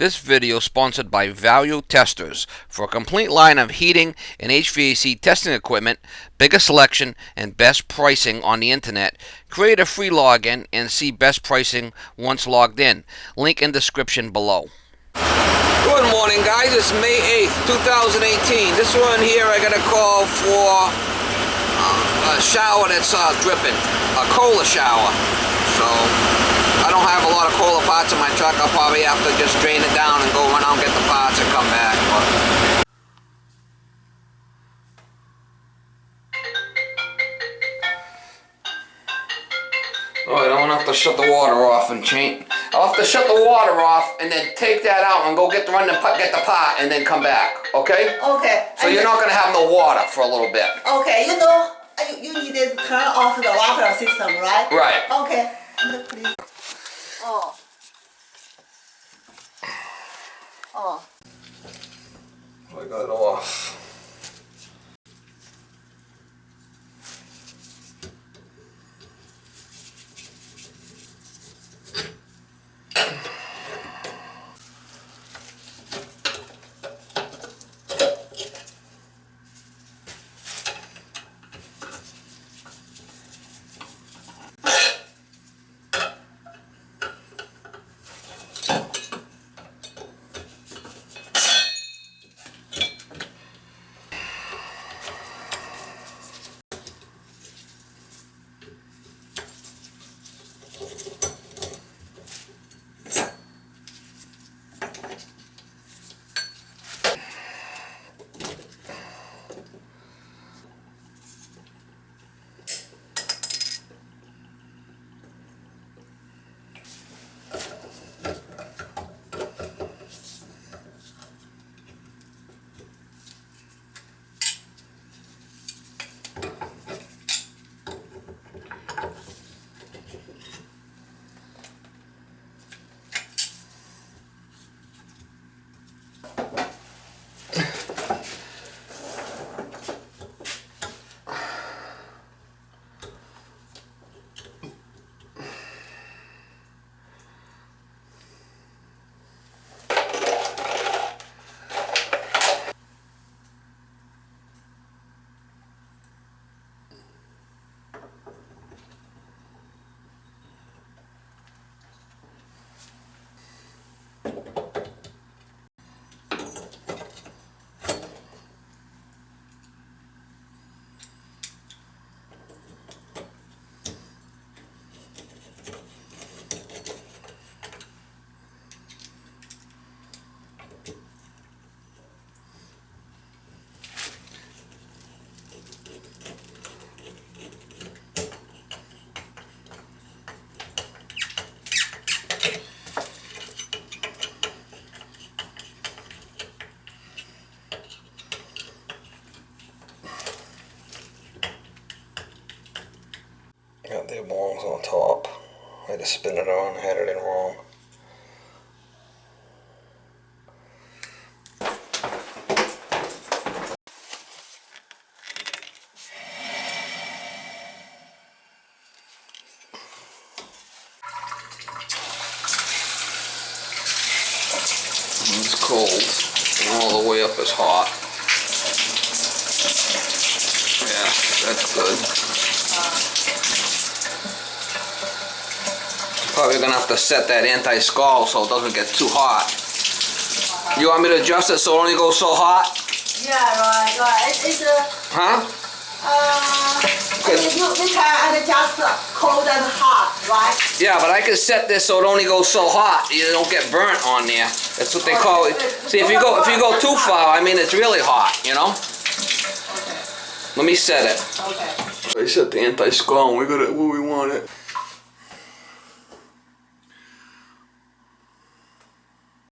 This video is sponsored by Value Testers. For a complete line of heating and HVAC testing equipment, bigger selection, and best pricing on the internet, create a free login and see best pricing once logged in. Link in description below. Good morning, guys. It's May 8th, 2018. This one here I got a call for a shower that's dripping, a Kohler shower. So I don't have a lot of Kohler parts in my truck. I'll probably have to just drain it down and go run out and get the parts and come back. Alright, I'm gonna have to shut the water off and change. I'll have to shut the water off and then take that out and go get the pot and then come back. Okay? Okay. So you're not gonna have no water for a little bit. Okay, you know you need to turn off the water system, right? Right. Okay. Please. Oh. I got it off. Got the balls on top. I had to spin it on, had it in wrong. It's cold, and all the way up is hot. Yeah, that's good. Probably gonna have to set that anti-scald so it doesn't get too hot. You want me to adjust it so it only goes so hot? Yeah, right. It's Huh? you can adjust cold and hot, right? Yeah, but I can set this so it only goes so hot. You don't get burnt on there. That's what they call it. See, if you go too far, I mean it's really hot, you know? Okay. Let me set it. Okay. I set the anti-scald and we got it where we want it.